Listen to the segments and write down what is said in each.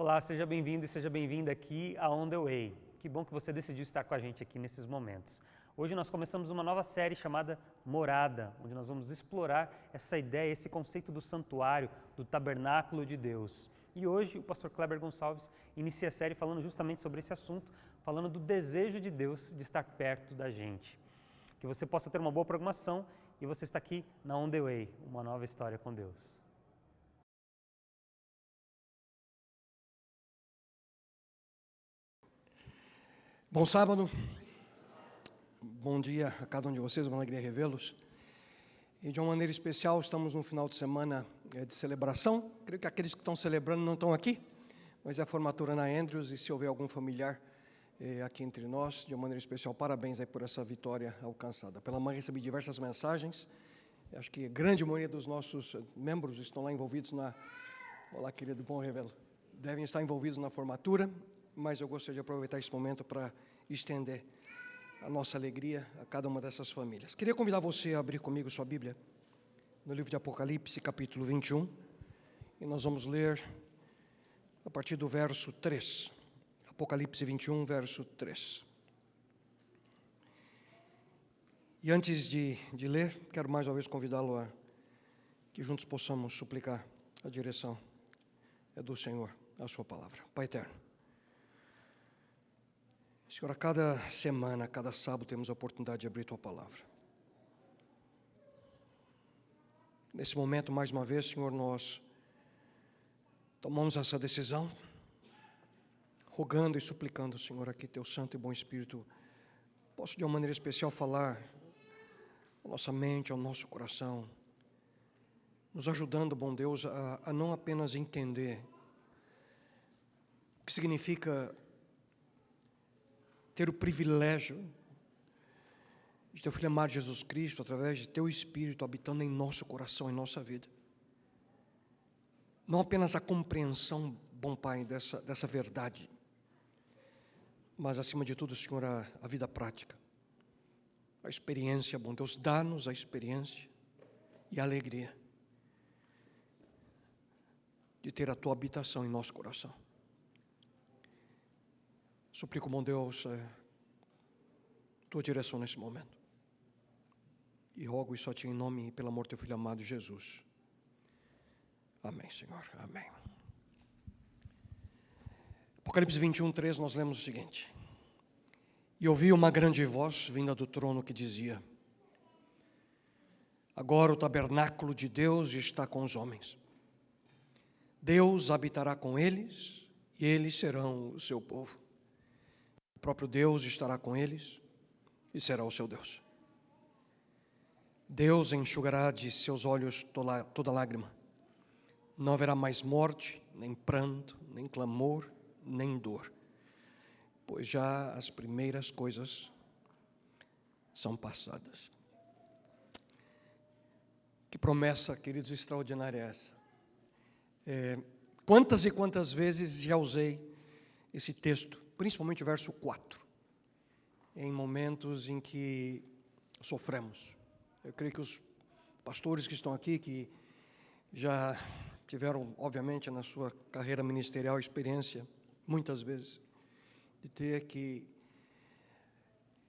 Olá, seja bem-vindo e seja bem-vinda aqui a On The Way. Que bom que você decidiu estar com a gente aqui nesses momentos. Hoje nós começamos uma nova série chamada Morada, onde nós vamos explorar essa ideia, esse conceito do santuário, do tabernáculo de Deus. E hoje o pastor Kleber Gonçalves inicia a série falando justamente sobre esse assunto, falando do desejo de Deus de estar perto da gente. Que você possa ter uma boa programação e você está aqui na On The Way, uma nova história com Deus. Bom sábado, bom dia a cada um de vocês, uma alegria revê-los. E de uma maneira especial, estamos no final de semana de celebração. Creio que aqueles que estão celebrando não estão aqui, mas é a formatura na Andrews, e se houver algum familiar aqui entre nós, de uma maneira especial, parabéns aí por essa vitória alcançada. Pela manhã recebi diversas mensagens, acho que a grande maioria dos nossos membros estão lá envolvidos na... Olá, querido, bom revê-lo. Devem estar envolvidos na formatura, mas eu gostaria de aproveitar esse momento para estender a nossa alegria a cada uma dessas famílias. Queria convidar você a abrir comigo sua Bíblia no livro de Apocalipse, capítulo 21, e nós vamos ler a partir do verso 3. Apocalipse 21, verso 3. E antes de ler, quero mais uma vez convidá-lo a que juntos possamos suplicar a direção do Senhor, a sua palavra. Pai eterno, Senhor, a cada semana, a cada sábado, temos a oportunidade de abrir Tua Palavra. Nesse momento, mais uma vez, Senhor, nós tomamos essa decisão, rogando e suplicando, Senhor, aqui Teu Santo e Bom Espírito possa de uma maneira especial falar à nossa mente, ao nosso coração, nos ajudando, bom Deus, a não apenas entender o que significa ter o privilégio de Teu Filho amado Jesus Cristo, através de Teu Espírito habitando em nosso coração, em nossa vida. Não apenas a compreensão, bom Pai, dessa verdade, mas acima de tudo, Senhor, a vida prática, a experiência, bom Deus, dá-nos a experiência e a alegria de ter a Tua habitação em nosso coração. Suplico, bom Deus, Tua direção nesse momento. E rogo isso a Ti em nome e pelo amor do Teu Filho amado Jesus. Amém, Senhor. Amém. Apocalipse 21, 3, nós lemos o seguinte: E ouvi uma grande voz vinda do trono que dizia: Agora o tabernáculo de Deus está com os homens. Deus habitará com eles e eles serão o seu povo. O próprio Deus estará com eles e será o seu Deus. Deus enxugará de seus olhos toda lágrima. Não haverá mais morte, nem pranto, nem clamor, nem dor, pois já as primeiras coisas são passadas. Que promessa, queridos, extraordinária é essa. Quantas e quantas vezes já usei esse texto, principalmente o verso 4, em momentos em que sofremos. Eu creio que os pastores que estão aqui, que já tiveram, obviamente, na sua carreira ministerial, experiência, muitas vezes, de ter que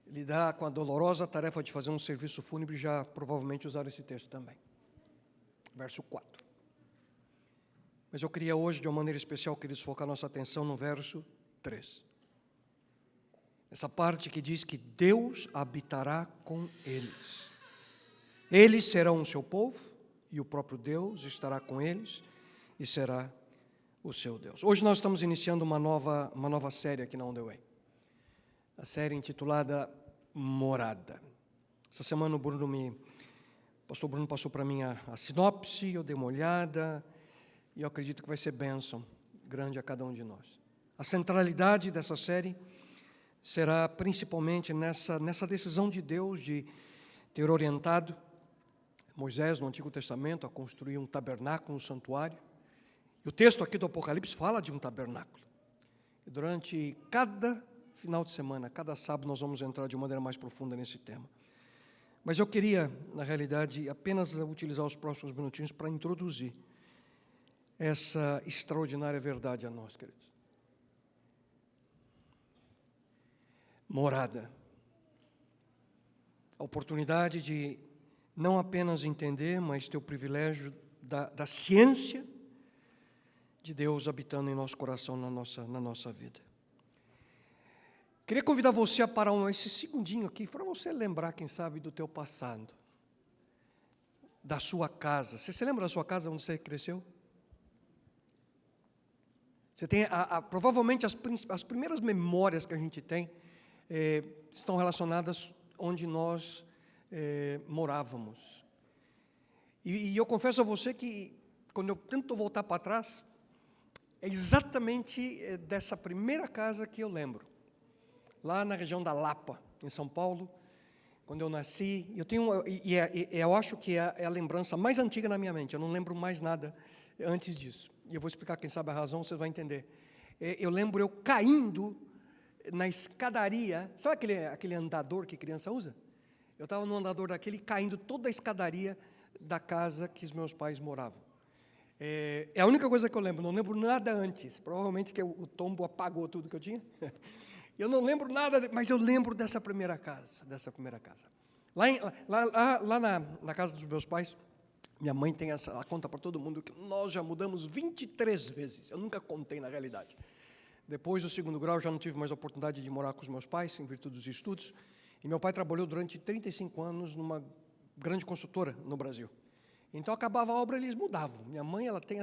lidar com a dolorosa tarefa de fazer um serviço fúnebre, já provavelmente usaram esse texto também. Verso 4. Mas eu queria hoje, de uma maneira especial, queridos, focar nossa atenção no verso 3. Essa parte que diz que Deus habitará com eles. Eles serão o seu povo e o próprio Deus estará com eles e será o seu Deus. Hoje nós estamos iniciando uma nova série aqui na On The Way. A série intitulada Morada. Essa semana o pastor Bruno passou para mim a sinopse, eu dei uma olhada e eu acredito que vai ser bênção grande a cada um de nós. A centralidade dessa série será principalmente nessa decisão de Deus de ter orientado Moisés no Antigo Testamento a construir um tabernáculo, um santuário. E o texto aqui do Apocalipse fala de um tabernáculo. E durante cada final de semana, cada sábado, nós vamos entrar de maneira mais profunda nesse tema. Mas eu queria, na realidade, apenas utilizar os próximos minutinhos para introduzir essa extraordinária verdade a nós, queridos. Morada. A oportunidade de não apenas entender, mas ter o privilégio da ciência de Deus habitando em nosso coração, na nossa vida. Queria convidar você a parar esse segundinho aqui, para você lembrar, quem sabe, do teu passado, da sua casa. Você se lembra da sua casa, onde você cresceu? Você tem, provavelmente, as primeiras memórias que a gente tem estão relacionadas onde nós morávamos. E eu confesso a você que, quando eu tento voltar para trás, é exatamente dessa primeira casa que eu lembro. Lá na região da Lapa, em São Paulo, quando eu nasci. Eu acho que é a lembrança mais antiga na minha mente. Eu não lembro mais nada antes disso. E eu vou explicar, quem sabe a razão, você vai entender. Eu lembro eu caindo na escadaria. Sabe aquele andador que criança usa? Eu estava no andador daquele, caindo toda a escadaria da casa que os meus pais moravam. É a única coisa que eu lembro, não lembro nada antes. Provavelmente que o tombo apagou tudo que eu tinha. Eu não lembro nada, mas eu lembro dessa primeira casa. Lá na casa dos meus pais, minha mãe tem ela conta para todo mundo que nós já mudamos 23 vezes. Eu nunca contei na realidade. Depois do segundo grau, já não tive mais a oportunidade de morar com os meus pais, em virtude dos estudos. E meu pai trabalhou durante 35 anos numa grande construtora no Brasil. Então, acabava a obra, eles mudavam. Minha mãe, ela tem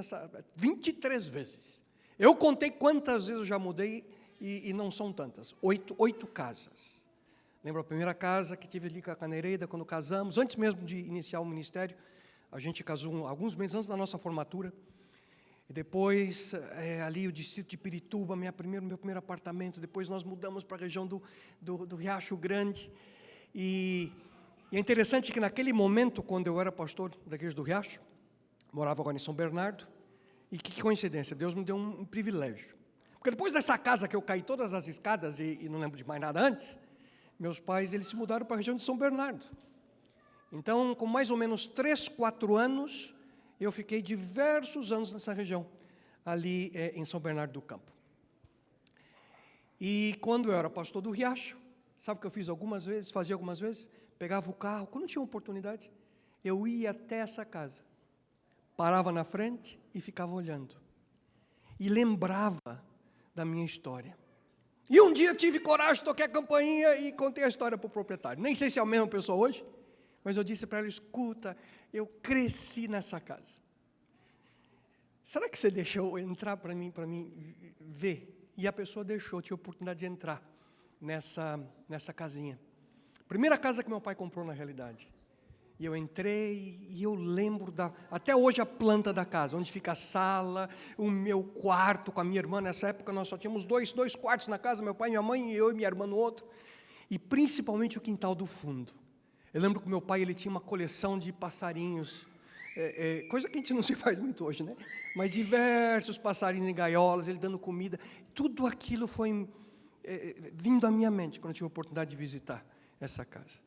23 vezes. Eu contei quantas vezes eu já mudei e não são tantas. 8 casas. Lembro a primeira casa que tive ali com a Canereida, quando casamos, antes mesmo de iniciar o ministério. A gente casou alguns meses antes da nossa formatura. E depois, ali o distrito de Pirituba, meu primeiro apartamento. Depois nós mudamos para a região do Riacho Grande. E é interessante que naquele momento, quando eu era pastor da igreja do Riacho, morava agora em São Bernardo, e que coincidência, Deus me deu um privilégio. Porque depois dessa casa que eu caí todas as escadas e não lembro de mais nada antes, meus pais eles se mudaram para a região de São Bernardo. Então, com mais ou menos 3, 4 anos, eu fiquei diversos anos nessa região, ali em São Bernardo do Campo. E quando eu era pastor do Riacho, sabe o que eu fazia algumas vezes? Pegava o carro, quando tinha oportunidade, eu ia até essa casa, parava na frente e ficava olhando. E lembrava da minha história. E um dia tive coragem, toquei a campainha e contei a história para o proprietário. Nem sei se é a mesma pessoa hoje, mas eu disse para ela, escuta, eu cresci nessa casa. Será que você deixou entrar para mim ver? E a pessoa deixou, tinha a oportunidade de entrar nessa casinha. Primeira casa que meu pai comprou na realidade. E eu entrei e eu lembro até hoje a planta da casa, onde fica a sala, o meu quarto com a minha irmã. Nessa época nós só tínhamos dois quartos na casa, meu pai, minha mãe, e eu e minha irmã no outro. E principalmente o quintal do fundo. Eu lembro que meu pai ele tinha uma coleção de passarinhos, coisa que a gente não se faz muito hoje, né? Mas diversos passarinhos em gaiolas, ele dando comida. Tudo aquilo foi vindo à minha mente quando eu tive a oportunidade de visitar essa casa.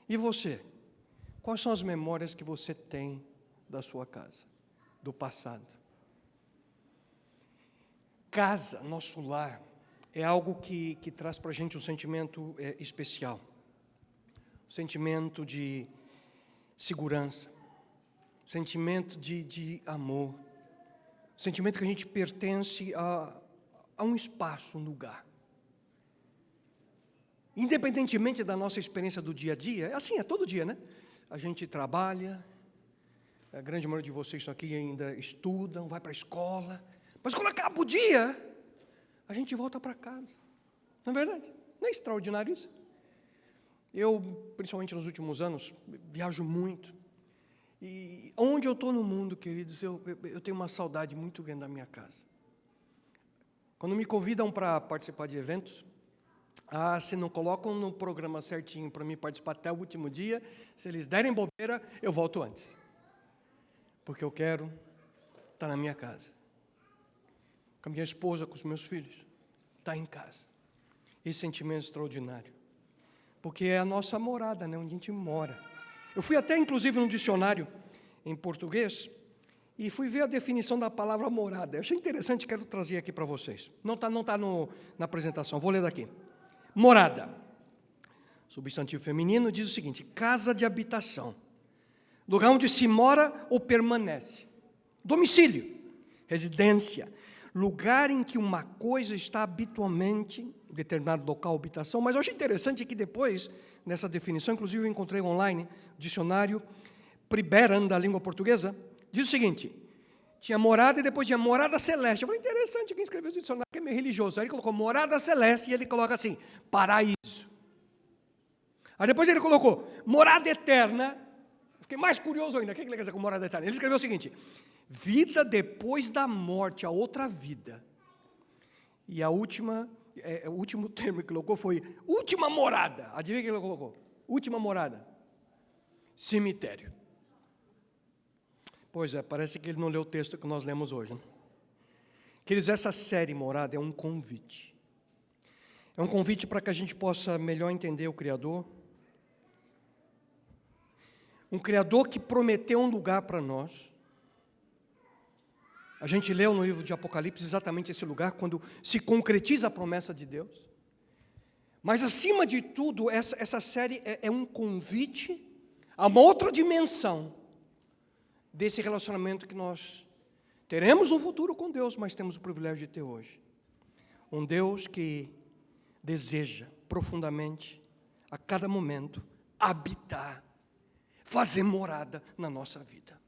E você? Quais são as memórias que você tem da sua casa, do passado? Casa, nosso lar, é algo que traz para a gente um sentimento especial. Um sentimento de segurança, sentimento de amor, sentimento que a gente pertence a um espaço, um lugar. Independentemente da nossa experiência do dia a dia, é todo dia, né? A gente trabalha, a grande maioria de vocês aqui ainda estudam, vai para a escola, mas quando acaba o dia, a gente volta para casa. Não é verdade? Não é extraordinário isso? Eu, principalmente nos últimos anos, viajo muito. E onde eu estou no mundo, queridos, eu tenho uma saudade muito grande da minha casa. Quando me convidam para participar de eventos, se não colocam no programa certinho para mim participar até o último dia, se eles derem bobeira, eu volto antes. Porque eu quero estar na minha casa. Com a minha esposa, com os meus filhos. Estar em casa. Esse sentimento extraordinário. Porque é a nossa morada, né, onde a gente mora. Eu fui até, inclusive, no dicionário em português, e fui ver a definição da palavra morada. Eu achei interessante, quero trazer aqui para vocês. Não está na apresentação, vou ler daqui. Morada, substantivo feminino, diz o seguinte: casa de habitação, lugar onde se mora ou permanece. Domicílio, residência, lugar em que uma coisa está habitualmente, em determinado local, habitação. Mas eu achei interessante que depois, nessa definição, inclusive eu encontrei online, dicionário Priberan, da língua portuguesa, diz o seguinte: tinha morada e depois tinha morada celeste. Eu falei, interessante, quem escreveu esse dicionário que é meio religioso. Aí ele colocou morada celeste e ele coloca assim, paraíso. Aí depois ele colocou morada eterna. Fiquei mais curioso ainda, o que ele quer dizer com morada eterna? Ele escreveu o seguinte: vida depois da morte, a outra vida. E o último termo que colocou foi última morada. Adivinha o que ele colocou? Última morada. Cemitério. Pois é, parece que ele não leu o texto que nós lemos hoje, né? Queridos, essa série Morada é um convite. É um convite para que a gente possa melhor entender o Criador. Um Criador que prometeu um lugar para nós. A gente leu no livro de Apocalipse exatamente esse lugar, quando se concretiza a promessa de Deus. Mas, acima de tudo, essa série é um convite a uma outra dimensão desse relacionamento que nós teremos no futuro com Deus, mas temos o privilégio de ter hoje. Um Deus que deseja profundamente, a cada momento, habitar, fazer morada na nossa vida.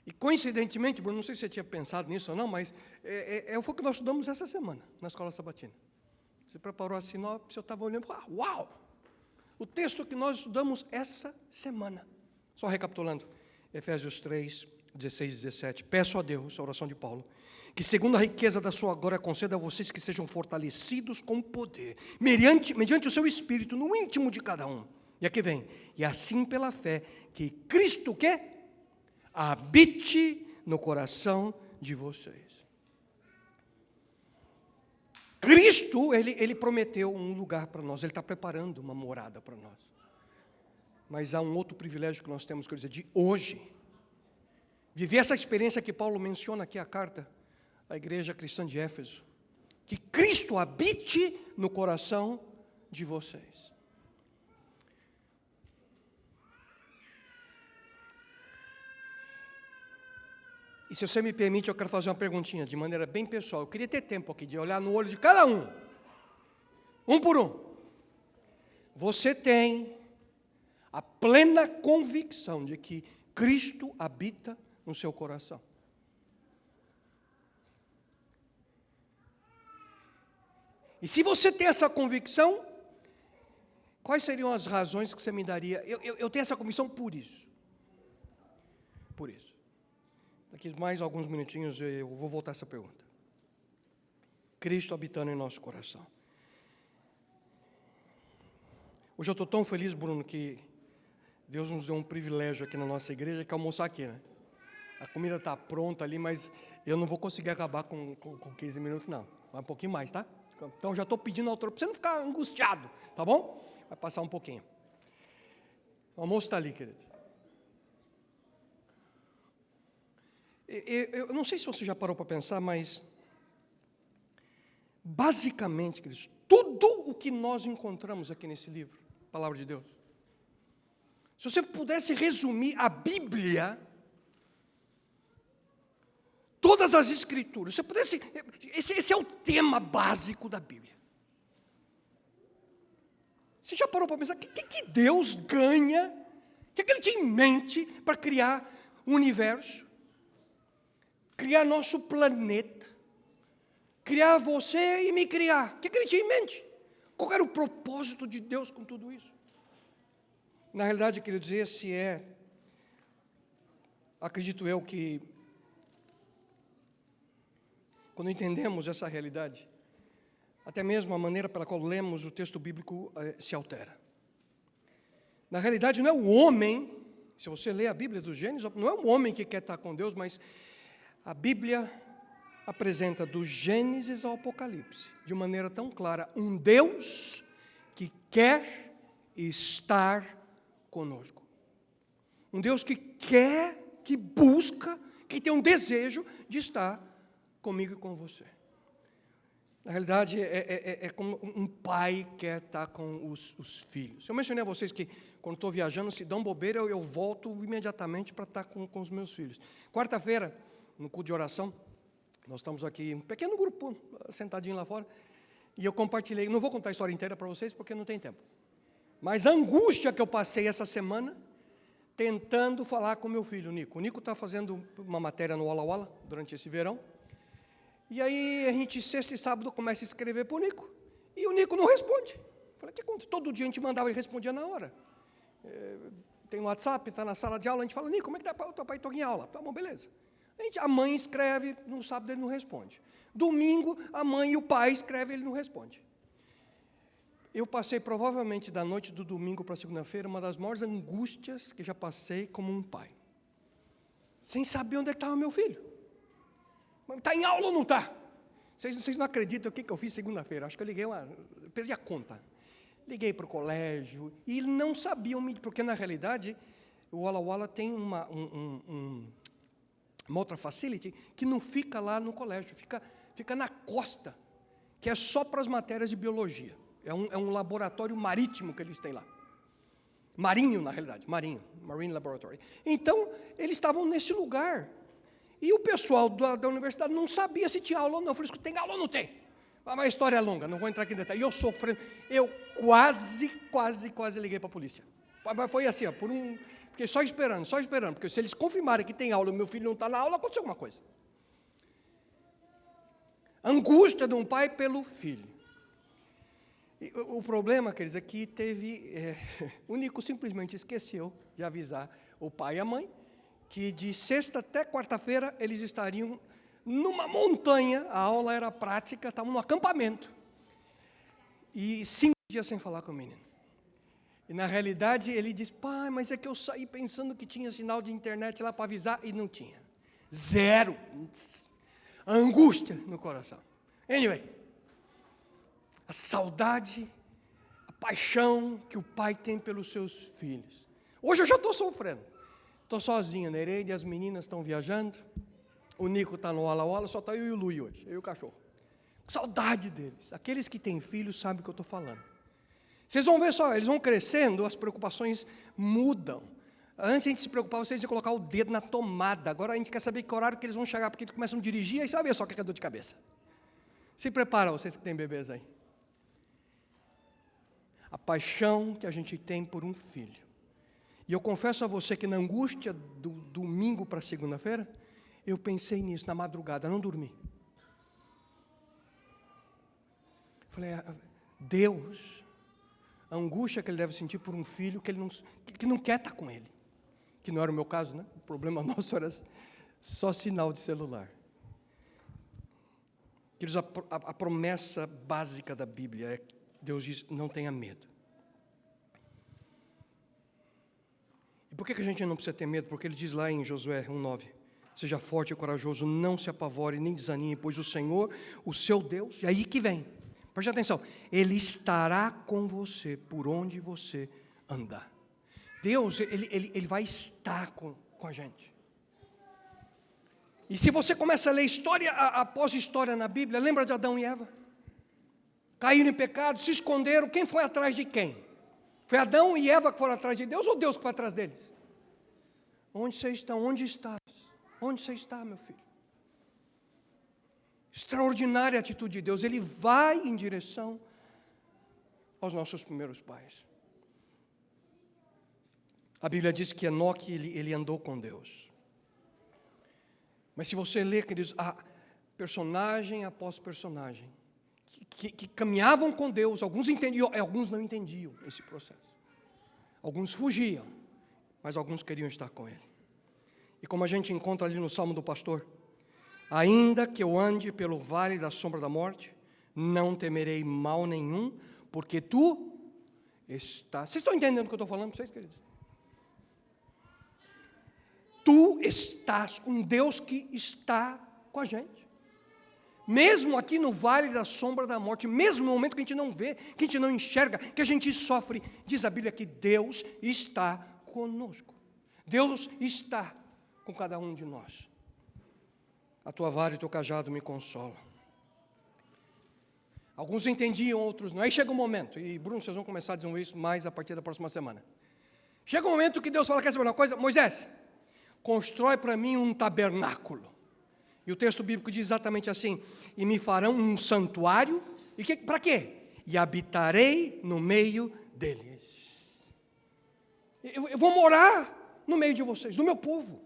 E coincidentemente, Bruno, não sei se você tinha pensado nisso ou não, mas foi o que nós estudamos essa semana, na Escola Sabatina. Você preparou a sinopse, eu estava olhando e falei, uau! O texto que nós estudamos essa semana. Só recapitulando, Efésios 3, 16 e 17. Peço a Deus, a oração de Paulo, que segundo a riqueza da sua glória conceda a vocês que sejam fortalecidos com poder, mediante o seu Espírito, no íntimo de cada um. E aqui vem, e assim pela fé, que Cristo, o quê? Habite no coração de vocês. Cristo, ele prometeu um lugar para nós, Ele está preparando uma morada para nós. Mas há um outro privilégio que nós temos, quer dizer, de hoje, viver essa experiência que Paulo menciona aqui, a carta à igreja cristã de Éfeso, que Cristo habite no coração de vocês. E se você me permite, eu quero fazer uma perguntinha de maneira bem pessoal. Eu queria ter tempo aqui de olhar no olho de cada um por um. Você tem a plena convicção de que Cristo habita no seu coração? E se você tem essa convicção, quais seriam as razões que você me daria? Eu tenho essa convicção por isso. Por isso. Daqui mais alguns minutinhos eu vou voltar a essa pergunta. Cristo habitando em nosso coração. Hoje eu estou tão feliz, Bruno, que Deus nos deu um privilégio aqui na nossa igreja, que é almoçar aqui, né? A comida está pronta ali, mas eu não vou conseguir acabar com 15 minutos, não. Vai um pouquinho mais, tá? Então já estou pedindo ao autor, para você não ficar angustiado, tá bom? Vai passar um pouquinho. O almoço está ali, querido. Eu não sei se você já parou para pensar, mas basicamente, queridos, tudo o que nós encontramos aqui nesse livro, Palavra de Deus, se você pudesse resumir a Bíblia, todas as Escrituras, você pudesse, esse é o tema básico da Bíblia. Você já parou para pensar, o que Deus ganha, o que Ele tinha em mente para criar o universo? Criar nosso planeta, criar você e me criar. O que Ele tinha em mente? Qual era o propósito de Deus com tudo isso? Na realidade, eu queria dizer, acredito eu que, quando entendemos essa realidade, até mesmo a maneira pela qual lemos o texto bíblico se altera. Na realidade, não é o homem, se você lê a Bíblia do Gênesis, não é o homem que quer estar com Deus, mas a Bíblia apresenta do Gênesis ao Apocalipse, de maneira tão clara, um Deus que quer estar conosco. Um Deus que quer que busca, que tem um desejo de estar comigo e com você. Na realidade, é como um pai quer estar com os filhos. Eu mencionei a vocês que, quando estou viajando, se dão bobeira, eu volto imediatamente para estar com os meus filhos. Quarta-feira, no culto de oração, nós estamos aqui, um pequeno grupo, sentadinho lá fora, e eu compartilhei, não vou contar a história inteira para vocês, porque não tem tempo. Mas a angústia que eu passei essa semana, tentando falar com meu filho, Nico. O Nico está fazendo uma matéria no Walla Walla, durante esse verão, e aí a gente, sexta e sábado, começa a escrever para o Nico, e o Nico não responde. Falei, que conta? Todo dia a gente mandava, ele respondia na hora. Tem um WhatsApp, está na sala de aula, a gente fala, Nico, como é que está o teu pai? Estou em aula. Tá bom, beleza. A mãe escreve, no sábado ele não responde. Domingo, a mãe e o pai escrevem, ele não responde. Eu passei, provavelmente, da noite do domingo para segunda-feira, uma das maiores angústias que já passei como um pai. Sem saber onde estava meu filho. Está em aula ou não está? Vocês não acreditam o que eu fiz segunda-feira. Acho que eu perdi a conta. Liguei para o colégio e não sabiam, porque na realidade, o Walla Walla tem uma outra facility que não fica lá no colégio, fica na costa, que é só para as matérias de biologia. É um laboratório marítimo que eles têm lá. Marinho, na realidade, Marine Laboratory. Então, eles estavam nesse lugar. E o pessoal da universidade não sabia se tinha aula ou não. Eu falei, tem aula ou não tem? Mas a história é longa, não vou entrar aqui em detalhe. E eu sofrendo, eu quase liguei para a polícia. Mas foi assim, ó, fiquei só esperando, porque se eles confirmarem que tem aula e meu filho não está na aula, aconteceu alguma coisa. Angústia de um pai pelo filho. E o problema, queridos, é que o Nico simplesmente esqueceu de avisar o pai e a mãe que de sexta até quarta-feira eles estariam numa montanha, a aula era prática, estavam no acampamento. E 5 dias sem falar com o menino. E na realidade ele diz, pai, mas é que eu saí pensando que tinha sinal de internet lá para avisar e não tinha. 0. A angústia no coração. Anyway, a saudade, a paixão que o pai tem pelos seus filhos. Hoje eu já estou sofrendo. Estou sozinho, Nereide, as meninas estão viajando. O Nico está no Walla Walla, só está eu e o Lui hoje, eu e o cachorro. Saudade deles. Aqueles que têm filhos sabem o que eu estou falando. Vocês vão ver só, eles vão crescendo, as preocupações mudam. Antes a gente se preocupava, vocês iam colocar o dedo na tomada. Agora a gente quer saber que horário que eles vão chegar, porque eles começam a dirigir, aí você vai ver só que é dor de cabeça. Se prepara, vocês que têm bebês aí. A paixão que a gente tem por um filho. E eu confesso a você que na angústia do domingo para segunda-feira, eu pensei nisso, na madrugada, não dormi. Falei, Deus, a angústia que ele deve sentir por um filho que não quer estar com ele. Que não era o meu caso, né? O problema nosso era só sinal de celular. Queridos, a promessa básica da Bíblia é que Deus diz, não tenha medo. E por que a gente não precisa ter medo? Porque ele diz lá em Josué 1:9, seja forte e corajoso, não se apavore, nem desanime, pois o Senhor, o seu Deus, e aí que vem, preste atenção, Ele estará com você por onde você andar. Deus, Ele vai estar com a gente. E se você começa a ler história após história na Bíblia, lembra de Adão e Eva? Caíram em pecado, se esconderam, quem foi atrás de quem? Foi Adão e Eva que foram atrás de Deus ou Deus que foi atrás deles? Onde você está? Onde estás? Onde você está, meu filho? Extraordinária atitude de Deus. Ele vai em direção aos nossos primeiros pais. A Bíblia diz que Enoque, ele andou com Deus. Mas se você ler, queridos, personagem após personagem, que caminhavam com Deus, alguns entendiam, alguns não entendiam esse processo. Alguns fugiam, mas alguns queriam estar com Ele. E como a gente encontra ali no Salmo do Pastor, ainda que eu ande pelo vale da sombra da morte, não temerei mal nenhum, porque Tu estás... Vocês estão entendendo o que eu estou falando para vocês, queridos? Tu estás, um Deus que está com a gente. Mesmo aqui no vale da sombra da morte, mesmo no momento que a gente não vê, que a gente não enxerga, que a gente sofre, diz a Bíblia que Deus está conosco. Deus está com cada um de nós. A tua vara e o teu cajado me consolam. Alguns entendiam, outros não. Aí chega um momento, e Bruno, vocês vão começar a dizer isso mais a partir da próxima semana. Chega um momento que Deus fala, quer saber uma coisa? Moisés, constrói para mim um tabernáculo. E o texto bíblico diz exatamente assim, e me farão um santuário, e para quê? E habitarei no meio deles. Eu vou morar no meio de vocês, do meu povo.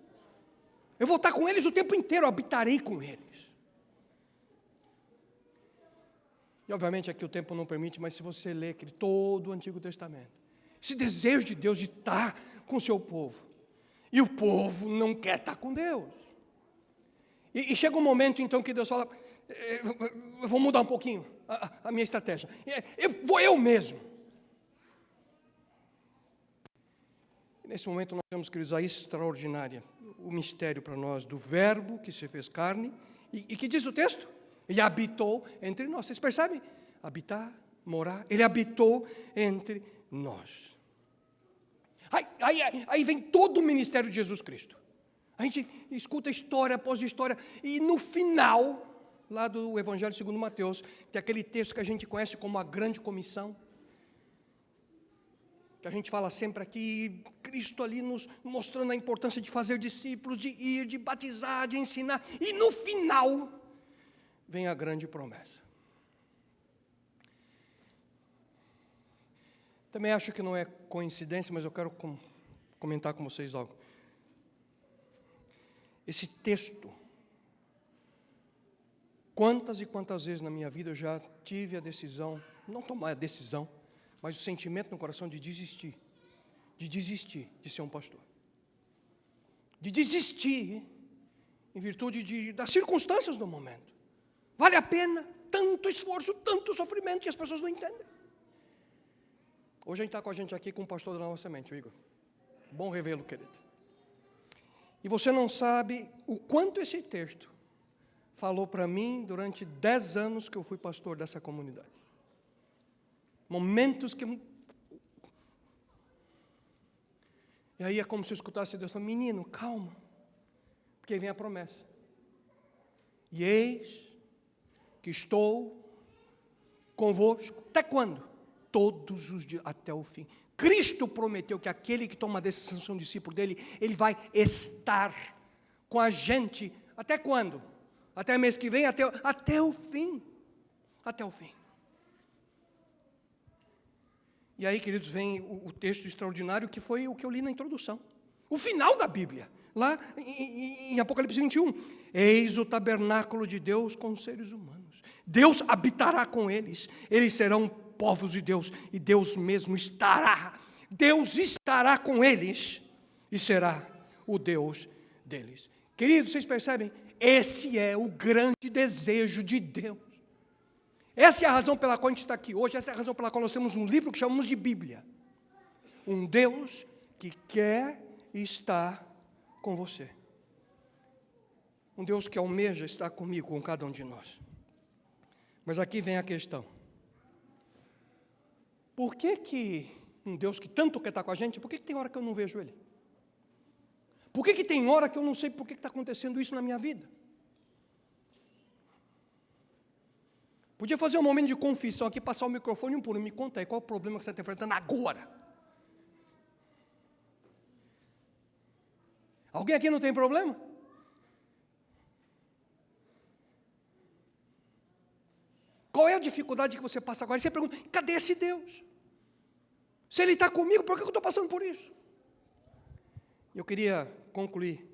Eu vou estar com eles o tempo inteiro, eu habitarei com eles. E obviamente aqui o tempo não permite, mas se você ler todo o Antigo Testamento, esse desejo de Deus de estar com o seu povo, e o povo não quer estar com Deus. E chega um momento então que Deus fala, eu vou mudar um pouquinho a minha estratégia, vou eu mesmo. E nesse momento nós temos, queridos, a extraordinária, o mistério para nós do verbo que se fez carne, e que diz o texto? Ele habitou entre nós. Vocês percebem? Habitar, morar. Ele habitou entre nós. Aí vem todo o ministério de Jesus Cristo. A gente escuta história após história. E no final, lá do Evangelho segundo Mateus, tem aquele texto que a gente conhece como a grande comissão. Que a gente fala sempre aqui, Cristo ali nos mostrando a importância de fazer discípulos, de ir, de batizar, de ensinar. E no final vem a grande promessa. Também acho que não é coincidência, mas eu quero comentar com vocês algo. Esse texto, quantas e quantas vezes na minha vida eu já tive a decisão, não tomar a decisão, mas o sentimento no coração de desistir de ser um pastor. De desistir em virtude das circunstâncias do momento. Vale a pena tanto esforço, tanto sofrimento que as pessoas não entendem. Hoje a gente está com a gente aqui com o pastor da Nova Semente, o Igor. Bom revê-lo, querido. E você não sabe o quanto esse texto falou para mim durante 10 anos que eu fui pastor dessa comunidade. Momentos que... E aí é como se eu escutasse Deus falando, menino, calma, porque aí vem a promessa. E eis que estou convosco, até quando? Todos os dias, até o fim. Cristo prometeu que aquele que toma a decisão de ser um discípulo dele, ele vai estar com a gente, até quando? Até mês que vem, até o fim. Até o fim. E aí, queridos, vem o texto extraordinário que foi o que eu li na introdução. O final da Bíblia, lá em Apocalipse 21. Eis o tabernáculo de Deus com os seres humanos. Deus habitará com eles. Eles serão povos de Deus e Deus mesmo estará. Deus estará com eles e será o Deus deles. Queridos, vocês percebem? Esse é o grande desejo de Deus. Essa é a razão pela qual a gente está aqui hoje, essa é a razão pela qual nós temos um livro que chamamos de Bíblia. Um Deus que quer estar com você. Um Deus que almeja estar comigo, com cada um de nós. Mas aqui vem a questão. Por que um Deus que tanto quer estar com a gente, por que tem hora que eu não vejo Ele? Por que tem hora que eu não sei por que está acontecendo isso na minha vida? Podia fazer um momento de confissão aqui, passar o microfone um por um. Me conta aí, qual é o problema que você está enfrentando agora? Alguém aqui não tem problema? Qual é a dificuldade que você passa agora? E você pergunta, cadê esse Deus? Se Ele está comigo, por que eu estou passando por isso? Eu queria concluir,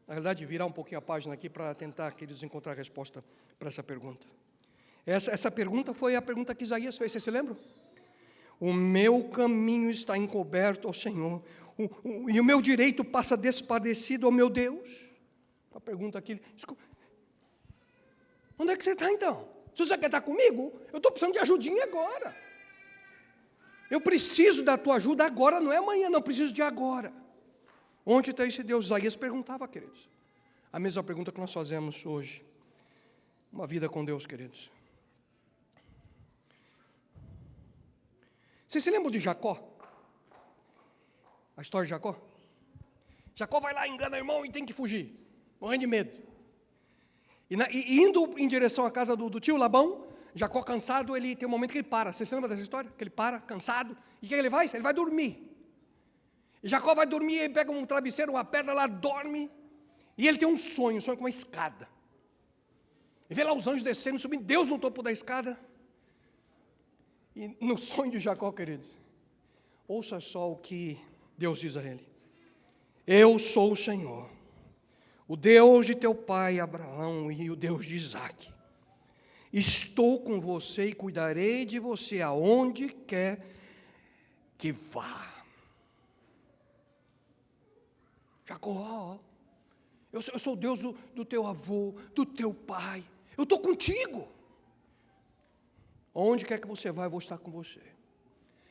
na verdade, virar um pouquinho a página aqui para tentar, queridos, encontrar a resposta para essa pergunta. Essa pergunta foi a pergunta que Isaías fez, vocês se lembram? O meu caminho está encoberto ao Senhor, e o meu direito passa despadecido ao meu Deus. A pergunta aqui, onde é que você está então? Se você quer estar comigo, eu estou precisando de ajudinha agora. Eu preciso da tua ajuda agora, não é amanhã, não, eu preciso de agora. Onde está esse Deus? Isaías perguntava, queridos. A mesma pergunta que nós fazemos hoje. Uma vida com Deus, queridos. Vocês se lembram de Jacó? A história de Jacó? Jacó vai lá, engana o irmão e tem que fugir, morrendo de medo. E indo em direção à casa do tio Labão, Jacó cansado, ele tem um momento que ele para. Você se lembra dessa história? Que ele para, cansado. E o que ele vai? Ele vai dormir. E Jacó vai dormir, ele pega um travesseiro, uma pedra lá, dorme. E ele tem um sonho com uma escada. E vê lá os anjos descendo, subindo, Deus no topo da escada. E no sonho de Jacó, queridos, ouça só o que Deus diz a ele. Eu sou o Senhor, o Deus de teu pai Abraão e o Deus de Isaque. Estou com você e cuidarei de você aonde quer que vá. Jacó, eu sou o Deus do teu avô, do teu pai. Eu estou contigo. Onde quer que você vá, eu vou estar com você.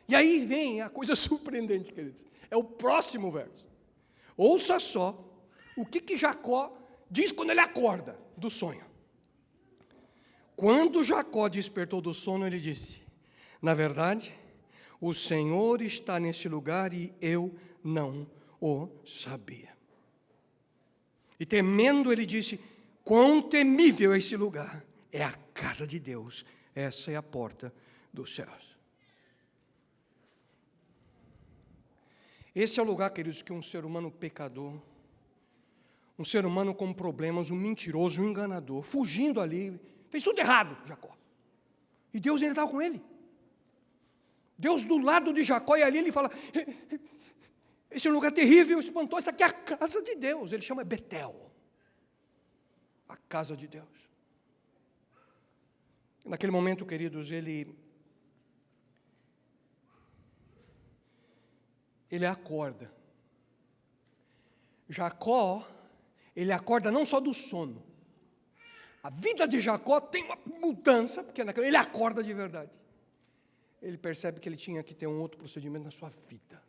E aí vem a coisa surpreendente, queridos. É o próximo verso. Ouça só o que Jacó diz quando ele acorda do sonho. Quando Jacó despertou do sono, ele disse: na verdade, o Senhor está nesse lugar e eu não o sabia. E temendo, ele disse: quão temível é esse lugar! É a casa de Deus, essa é a porta dos céus. Esse é o lugar, queridos, que um ser humano pecador, um ser humano com problemas, um mentiroso, um enganador, fugindo ali, fez tudo errado, Jacó. E Deus ainda estava com ele. Deus do lado de Jacó, e ali ele fala: esse é um lugar terrível, espantoso, isso aqui é a casa de Deus. Ele chama Betel, a casa de Deus. Naquele momento, queridos, ele acorda. Jacó, ele acorda não só do sono. A vida de Jacó tem uma mudança, porque ele acorda de verdade. Ele percebe que ele tinha que ter um outro procedimento na sua vida.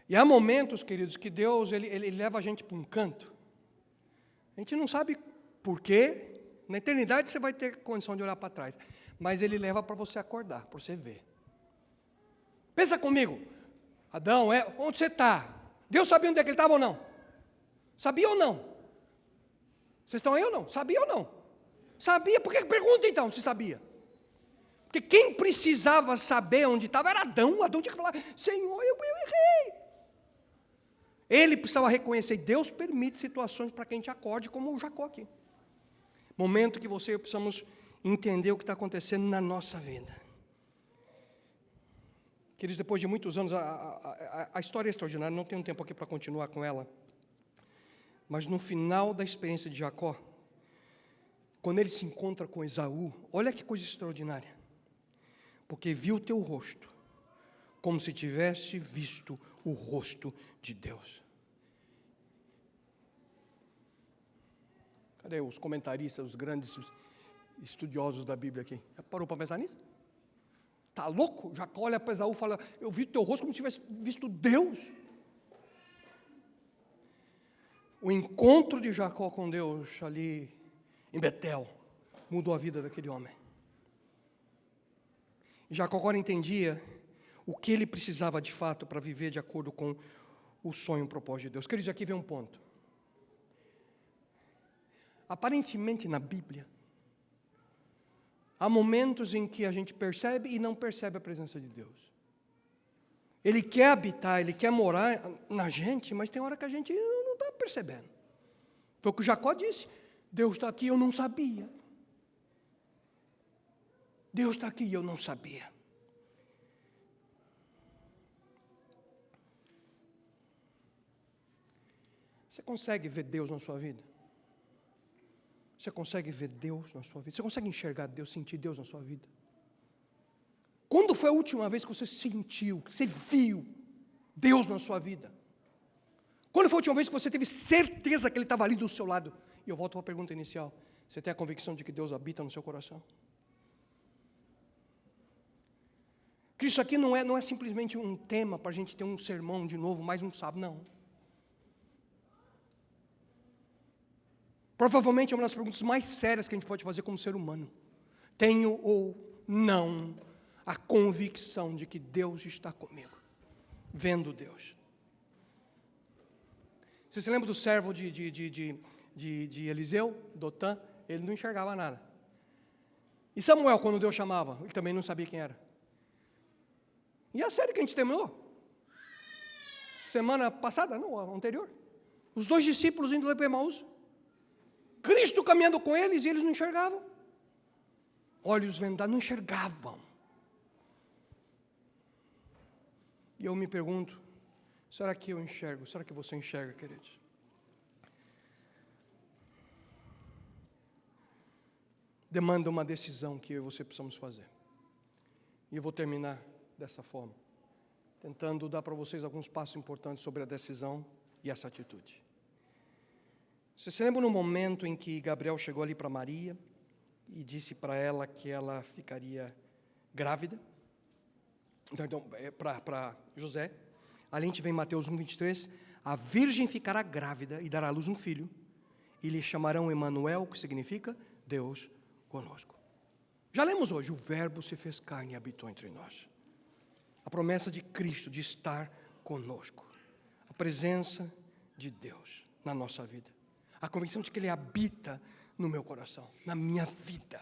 E há momentos, queridos, que Deus ele leva a gente para um canto. A gente não sabe por quê. Na eternidade você vai ter condição de olhar para trás. Mas Ele leva para você acordar, para você ver. Pensa comigo. Adão, onde você está? Deus sabia onde é que ele estava ou não? Sabia ou não? Vocês estão aí ou não? Sabia ou não? Sabia. Por que pergunta então se sabia? Porque quem precisava saber onde estava era Adão. Adão tinha que falar: Senhor, eu errei. Ele precisava reconhecer. Deus permite situações para que a gente acorde, como o Jacó aqui. Momento que você e eu precisamos entender o que está acontecendo na nossa vida. Queridos, depois de muitos anos, a história é extraordinária, não tenho tempo aqui para continuar com ela. Mas no final da experiência de Jacó, quando ele se encontra com Esaú, olha que coisa extraordinária. Porque viu o teu rosto, como se tivesse visto o rosto de Deus. Cadê os comentaristas, os grandes estudiosos da Bíblia aqui? Já parou para pensar nisso? Está louco? Jacó olha para Esaú e fala: eu vi o teu rosto como se tivesse visto Deus. O encontro de Jacó com Deus ali em Betel mudou a vida daquele homem. E Jacó agora entendia o que ele precisava de fato para viver de acordo com o sonho e o propósito de Deus. Queridos, aqui vem um ponto. Aparentemente na Bíblia, há momentos em que a gente percebe e não percebe a presença de Deus. Ele quer habitar, Ele quer morar na gente, mas tem hora que a gente não está percebendo. Foi o que Jacó disse: Deus está aqui, eu não sabia. Deus está aqui e eu não sabia. Você consegue ver Deus na sua vida? Você consegue ver Deus na sua vida? Você consegue enxergar Deus, sentir Deus na sua vida? Quando foi a última vez que você sentiu, que você viu Deus na sua vida? Quando foi a última vez que você teve certeza que Ele estava ali do seu lado? E eu volto para a pergunta inicial. Você tem a convicção de que Deus habita no seu coração? Que isso aqui não é simplesmente um tema para a gente ter um sermão de novo, mais um sábado, não. Provavelmente é uma das perguntas mais sérias que a gente pode fazer como ser humano. Tenho ou não a convicção de que Deus está comigo? Vendo Deus. Você se lembra do servo de Eliseu, Dotã? Ele não enxergava nada. E Samuel, quando Deus chamava, ele também não sabia quem era. E a série que a gente terminou? Semana passada, não, a anterior. Os 2 discípulos indo lá para Emaús. Cristo caminhando com eles e eles não enxergavam. Olhos vendados, não enxergavam. E eu me pergunto, será que eu enxergo? Será que você enxerga, queridos? Demanda uma decisão que eu e você precisamos fazer. E eu vou terminar dessa forma, tentando dar para vocês alguns passos importantes sobre a decisão e essa atitude. Você se lembra no momento em que Gabriel chegou ali para Maria e disse para ela que ela ficaria grávida? Então para José, ali a gente vem em Mateus 1:23, a virgem ficará grávida e dará à luz um filho, e lhe chamarão Emanuel, que significa Deus conosco. Já lemos hoje, o verbo se fez carne e habitou entre nós. A promessa de Cristo de estar conosco. A presença de Deus na nossa vida. A convicção de que Ele habita no meu coração, na minha vida.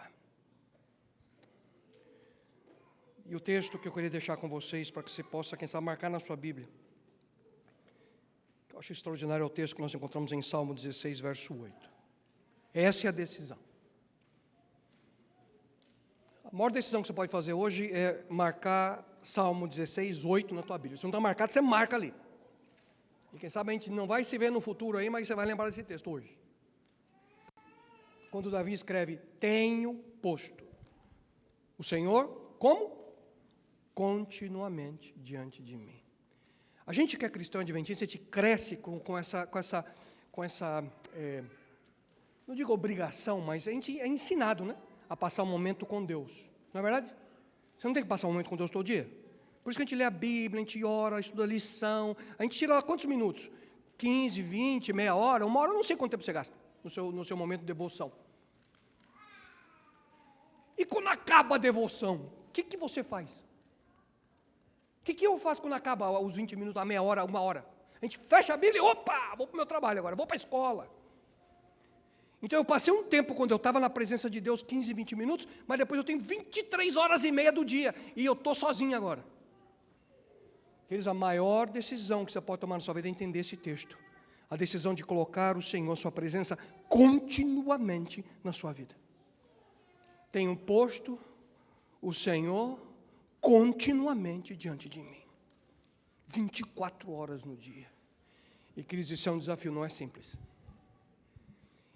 E o texto que eu queria deixar com vocês, para que você possa, quem sabe, marcar na sua Bíblia. Eu acho extraordinário, é o texto que nós encontramos em Salmo 16, verso 8. Essa é a decisão. A maior decisão que você pode fazer hoje é marcar Salmo 16, 8 na tua Bíblia. Se não está marcado, você marca ali. E quem sabe a gente não vai se ver no futuro aí, mas você vai lembrar desse texto hoje. Quando Davi escreve, tenho posto o Senhor, como? Continuamente diante de mim. A gente que é cristão adventista, a gente cresce com essa não digo obrigação, mas a gente é ensinado, né? A passar um momento com Deus, não é verdade? Você não tem que passar um momento com Deus todo dia? Por isso que a gente lê a Bíblia, a gente ora, estuda a lição, a gente tira lá quantos minutos? 15, 20, meia hora, 1 hora, eu não sei quanto tempo você gasta no seu momento de devoção. E quando acaba a devoção, o que você faz? O que eu faço quando acaba os 20 minutos, a meia hora, 1 hora? A gente fecha a Bíblia e, opa, vou para o meu trabalho agora, vou para a escola. Então eu passei um tempo quando eu estava na presença de Deus, 15, 20 minutos, mas depois eu tenho 23 horas e meia do dia, e eu estou sozinho agora. Queridos, a maior decisão que você pode tomar na sua vida é entender esse texto. A decisão de colocar o Senhor, sua presença, continuamente na sua vida. Tenho posto o Senhor continuamente diante de mim. 24 horas no dia. E, queridos, isso é um desafio, não é simples.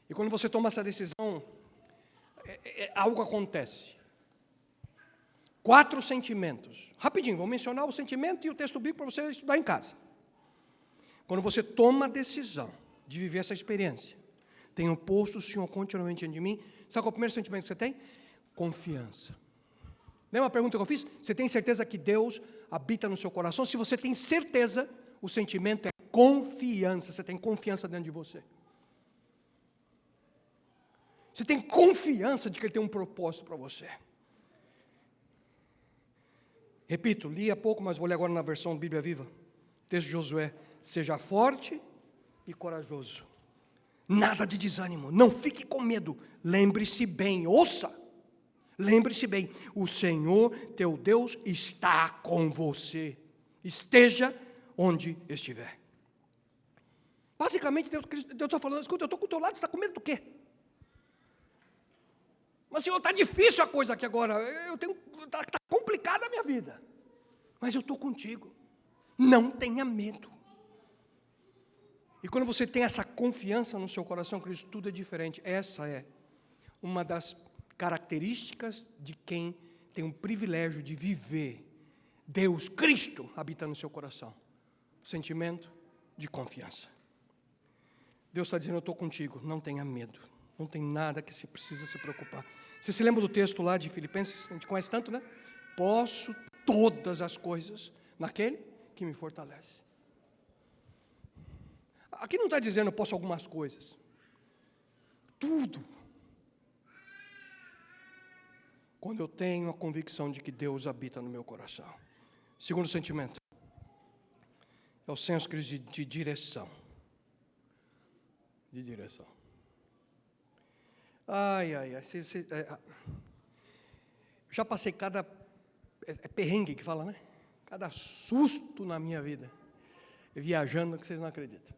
E quando você toma essa decisão, algo acontece. 4 sentimentos. Rapidinho, vou mencionar o sentimento e o texto bíblico para você estudar em casa. Quando você toma a decisão de viver essa experiência, tenho posto o Senhor continuamente diante de mim, sabe qual é o primeiro sentimento que você tem? Confiança. Lembra uma pergunta que eu fiz? Você tem certeza que Deus habita no seu coração? Se você tem certeza, o sentimento é confiança. Você tem confiança dentro de você. Você tem confiança de que Ele tem um propósito para você. Repito, li há pouco, mas vou ler agora na versão Bíblia Viva. Texto de Josué. Seja forte e corajoso. Nada de desânimo. Não fique com medo. Lembre-se bem. Ouça. Lembre-se bem. O Senhor, teu Deus, está com você. Esteja onde estiver. Basicamente, Deus está falando, escuta, eu estou com o teu lado, você está com medo do quê? Mas, Senhor, está difícil a coisa aqui agora, está complicada a minha vida, mas eu estou contigo, não tenha medo. E quando você tem essa confiança no seu coração, Cristo, tudo é diferente. Essa é uma das características de quem tem o privilégio de viver Deus, Cristo, habita no seu coração. Sentimento de confiança. Deus está dizendo, eu estou contigo, não tenha medo. Não tem nada que se precisa se preocupar. Você se lembra do texto lá de Filipenses? A gente conhece tanto, né? Posso todas as coisas naquele que me fortalece. Aqui não está dizendo eu posso algumas coisas. Tudo. Quando eu tenho a convicção de que Deus habita no meu coração. Segundo sentimento. É o senso de direção. de direção. Ai. Já passei cada perrengue que fala, né? Cada susto na minha vida, viajando, que vocês não acreditam.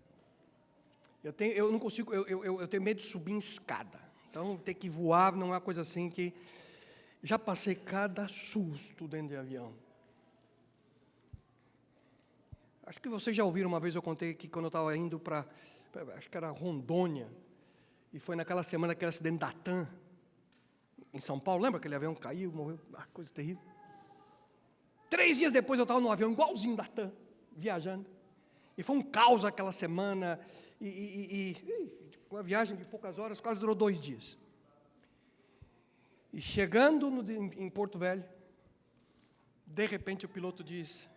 Eu tenho medo de subir em escada. Então, ter que voar não é uma coisa assim que... Já passei cada susto dentro de avião. Acho que vocês já ouviram uma vez, eu contei que quando eu estava indo para, acho que era Rondônia, e foi naquela semana aquele acidente da TAM, em São Paulo, lembra? Aquele avião caiu, morreu, coisa terrível. 3 dias depois eu estava num avião igualzinho da TAM, viajando. E foi um caos aquela semana, uma viagem de poucas horas, quase durou 2 dias. E chegando em Porto Velho, de repente o piloto diz,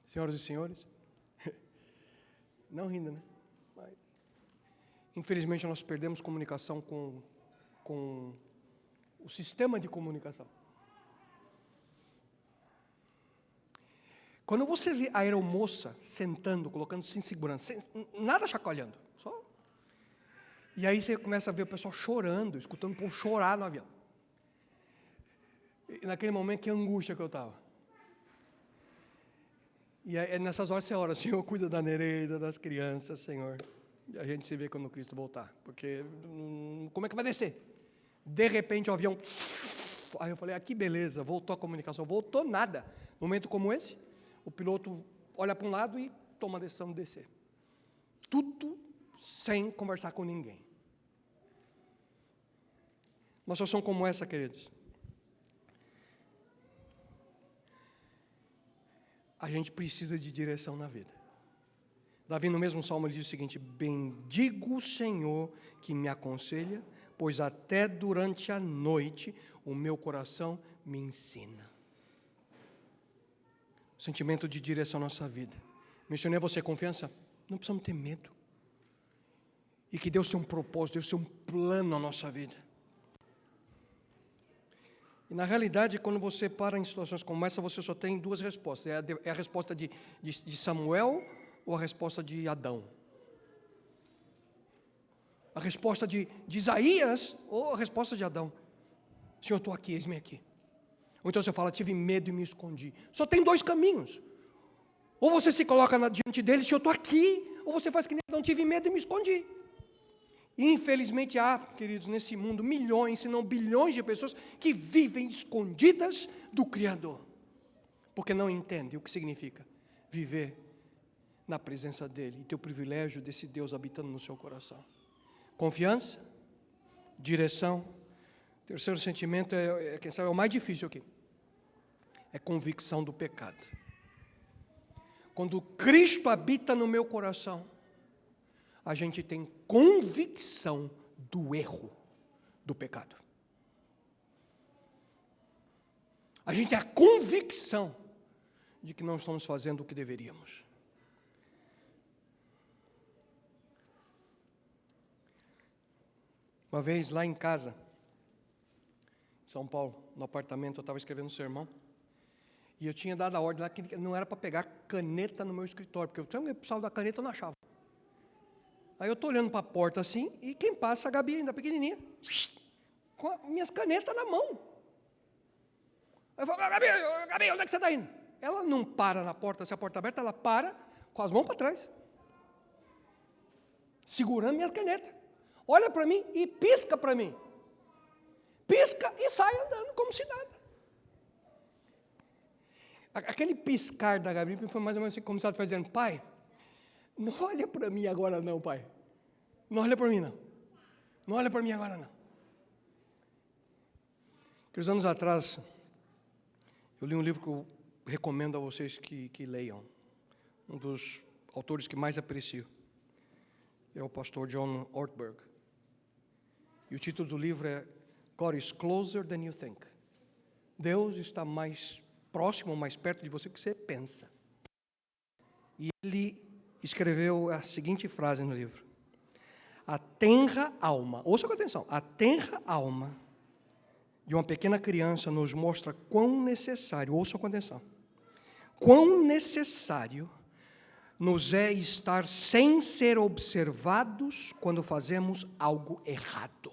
senhoras e senhores, não rindo, né? Mas, infelizmente nós perdemos comunicação com o sistema de comunicação. Quando você vê a aeromoça sentando, colocando-se em segurança, nada chacoalhando, só. E aí você começa a ver o pessoal chorando, escutando o povo chorar no avião. E naquele momento, que angústia que eu estava. E aí, nessas horas você ora, Senhor, cuida da Nereida, das crianças, Senhor. E a gente se vê quando Cristo voltar, porque como é que vai descer? De repente o avião... Aí eu falei, que beleza, voltou a comunicação. Voltou nada. Num momento como esse, o piloto olha para um lado e toma a decisão de descer. Tudo sem conversar com ninguém. Uma situação como essa, queridos, a gente precisa de direção na vida. Davi, no mesmo salmo, ele diz o seguinte: bendigo o Senhor que me aconselha, pois até durante a noite o meu coração me ensina. Sentimento de direção na nossa vida. Mencionei a você confiança? Não precisamos ter medo. E que Deus tem um propósito, Deus tem um plano na nossa vida. E na realidade, quando você para em situações como essa, você só tem 2 respostas. É a resposta de Samuel ou a resposta de Adão? A resposta de Isaías ou a resposta de Adão? Senhor, estou aqui, eis-me aqui. Ou então você fala, tive medo e me escondi. Só tem 2 caminhos. Ou você se coloca diante dele, Senhor, eu estou aqui. Ou você faz que nem Adão, tive medo e me escondi. Infelizmente há, queridos, nesse mundo, milhões, se não bilhões de pessoas que vivem escondidas do Criador. Porque não entendem o que significa viver na presença dEle e ter o privilégio desse Deus habitando no seu coração. Confiança, direção. Terceiro sentimento quem sabe, é o mais difícil aqui. É convicção do pecado. Quando Cristo habita no meu coração, a gente tem convicção do erro do pecado. A gente tem a convicção de que não estamos fazendo o que deveríamos. Uma vez lá em casa, em São Paulo, no apartamento, eu estava escrevendo um sermão, e eu tinha dado a ordem lá que não era para pegar caneta no meu escritório, porque eu precisava da caneta, eu não achava. Aí eu estou olhando para a porta assim, e quem passa, a Gabi ainda pequenininha, com as minhas canetas na mão. Aí eu falo, Gabi, onde é que você está indo? Ela não para na porta, se a porta é aberta, ela para com as mãos para trás, segurando minhas canetas. Olha para mim e pisca para mim. Pisca e sai andando como se nada. Aquele piscar da Gabi foi mais ou menos assim, como se ela estivesse dizendo, pai, não olha para mim agora não, pai. Não olha para mim não. Não olha para mim agora não. Uns anos atrás, eu li um livro que eu recomendo a vocês que leiam. Um dos autores que mais aprecio é o pastor John Ortberg. E o título do livro é God is Closer Than You Think. Deus está mais próximo, mais perto de você do que você pensa. E ele escreveu a seguinte frase no livro: a tenra alma, ouça com atenção, a tenra alma de uma pequena criança nos mostra quão necessário, ouça com atenção, quão necessário nos é estar sem ser observados quando fazemos algo errado.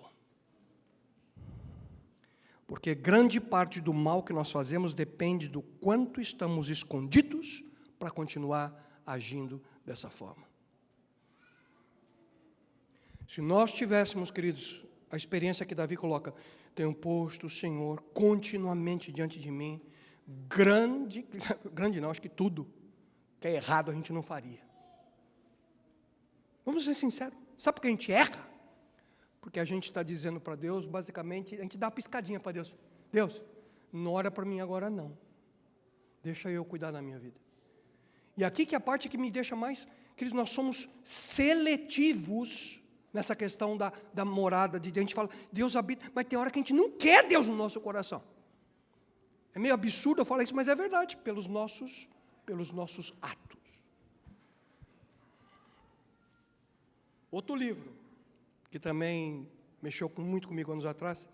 Porque grande parte do mal que nós fazemos depende do quanto estamos escondidos para continuar agindo dessa forma. Se nós tivéssemos, queridos, a experiência que Davi coloca, tenho posto o Senhor continuamente diante de mim, grande não, acho que tudo que é errado a gente não faria. Vamos ser sinceros, sabe por que a gente erra? Porque a gente está dizendo para Deus, basicamente, a gente dá uma piscadinha para Deus. Deus, não ora para mim agora não, deixa eu cuidar da minha vida. E aqui que é a parte que me deixa mais, queridos, nós somos seletivos nessa questão da morada de Deus. A gente fala, Deus habita, mas tem hora que a gente não quer Deus no nosso coração. É meio absurdo eu falar isso, mas é verdade, pelos nossos atos. Outro livro, que também mexeu muito comigo anos atrás,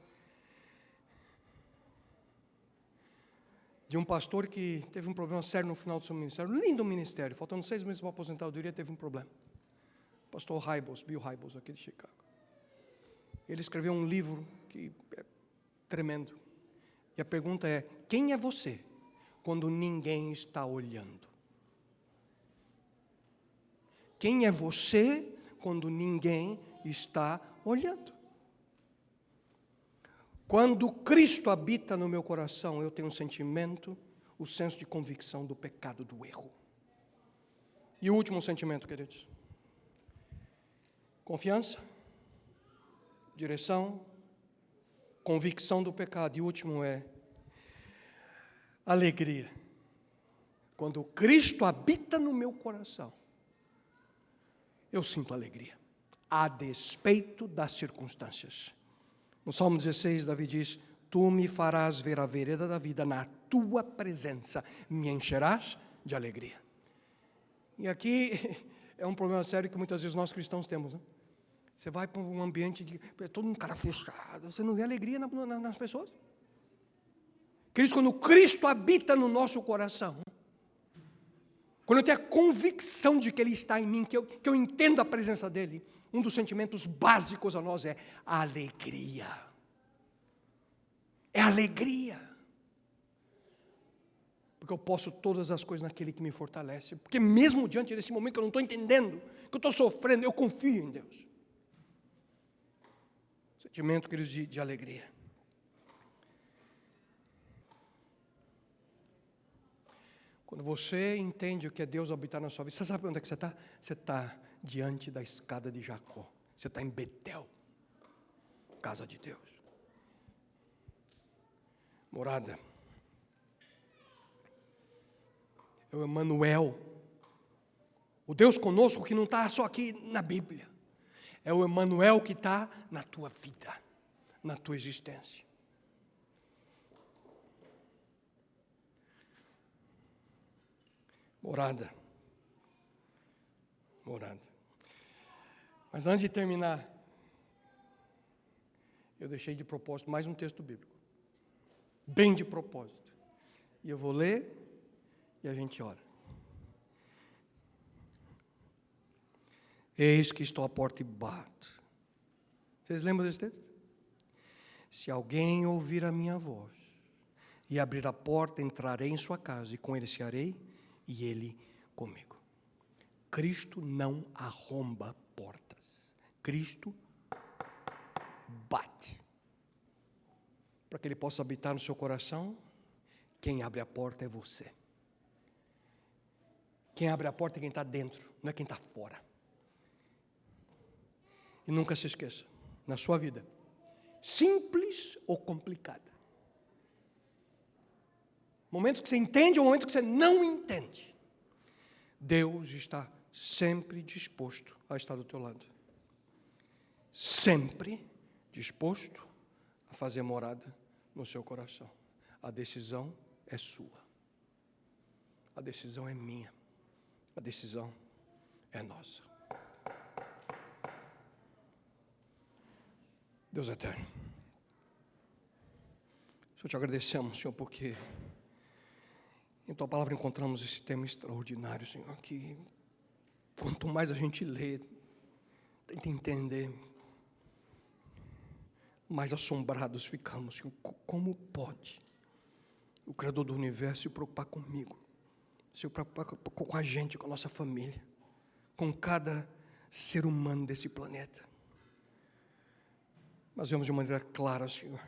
de um pastor que teve um problema sério no final do seu ministério, lindo ministério, faltando 6 meses para a aposentadoria, teve um problema. Pastor Hybels, Bill Hybels, aqui de Chicago. Ele escreveu um livro que é tremendo. E a pergunta é, quem é você quando ninguém está olhando? Quem é você quando ninguém está olhando? Quando Cristo habita no meu coração, eu tenho um sentimento, o senso de convicção do pecado, do erro. E o último sentimento, queridos. Confiança, direção, convicção do pecado. E o último é alegria. Quando Cristo habita no meu coração, eu sinto alegria, a despeito das circunstâncias. No Salmo 16, Davi diz, tu me farás ver a vereda da vida, na tua presença me encherás de alegria. E aqui é um problema sério que muitas vezes nós cristãos temos, né? Você vai para um ambiente de todo um cara fechado, você não vê alegria nas pessoas. Queridos, quando Cristo habita no nosso coração, quando eu tenho a convicção de que Ele está em mim, que eu entendo a presença dEle, um dos sentimentos básicos a nós é a alegria. É alegria. Porque eu posso todas as coisas naquele que me fortalece. Porque mesmo diante desse momento que eu não estou entendendo, que eu estou sofrendo, eu confio em Deus. Sentimento, queridos, de alegria. Quando você entende o que é Deus habitar na sua vida, você sabe onde é que você está? Você está diante da escada de Jacó. Você está em Betel, casa de Deus. Morada. É o Emanuel. O Deus conosco que não está só aqui na Bíblia. É o Emanuel que está na tua vida, na tua existência. Morada. Morada. Mas antes de terminar, eu deixei de propósito mais um texto bíblico. Bem de propósito. E eu vou ler e a gente ora. Eis que estou à porta e bato. Vocês lembram desse texto? Se alguém ouvir a minha voz e abrir a porta, entrarei em sua casa e com ele cearei e ele comigo. Cristo não arromba portas. Cristo bate. Para que ele possa habitar no seu coração, quem abre a porta é você. Quem abre a porta é quem está dentro, não é quem está fora. E nunca se esqueça, na sua vida, simples ou complicada, momentos que você entende ou momentos que você não entende, Deus está sempre disposto a estar do teu lado. Sempre disposto a fazer morada no seu coração. A decisão é sua. A decisão é minha. A decisão é nossa. Deus eterno, Senhor, te agradecemos, Senhor, porque em Tua palavra encontramos esse tema extraordinário, Senhor, que quanto mais a gente lê, tenta entender, mais assombrados ficamos. Senhor, como pode o Criador do Universo se preocupar comigo, se preocupar com a gente, com a nossa família, com cada ser humano desse planeta? Mas vemos de maneira clara, Senhor,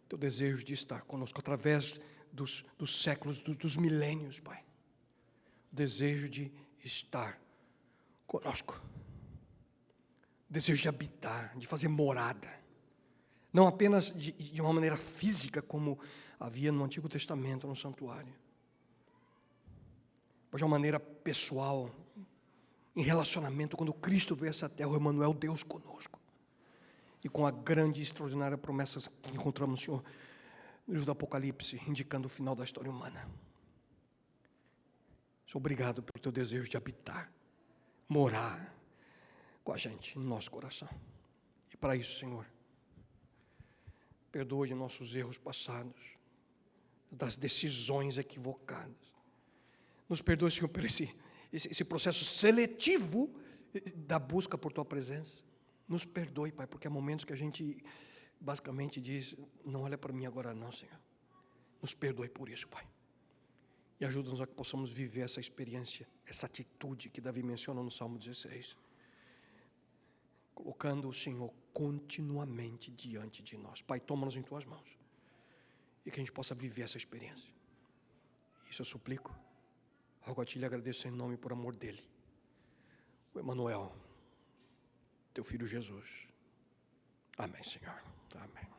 teu desejo de estar conosco através dos séculos, dos milênios, Pai. O desejo de estar conosco. O desejo de habitar, de fazer morada. Não apenas de uma maneira física, como havia no Antigo Testamento, no santuário, mas de uma maneira pessoal, em relacionamento. Quando Cristo veio a essa terra, o Emmanuel, Deus conosco. E com a grande e extraordinária promessa que encontramos, Senhor, no livro do Apocalipse, indicando o final da história humana. Senhor, obrigado pelo teu desejo de habitar, morar com a gente, no nosso coração. E para isso, Senhor, perdoa de nossos erros passados, das decisões equivocadas. Nos perdoe, Senhor, por esse processo seletivo da busca por tua presença. Nos perdoe, Pai, porque há momentos que a gente basicamente diz: não olha para mim agora não, Senhor. Nos perdoe por isso, Pai. E ajuda-nos a que possamos viver essa experiência, essa atitude que Davi menciona no Salmo 16. Colocando o Senhor continuamente diante de nós. Pai, toma-nos em tuas mãos. E que a gente possa viver essa experiência. Isso eu suplico. Rogo a ti e lhe agradeço em nome e por amor dele. O Emmanuel, teu filho Jesus. Amém, Senhor. Amém.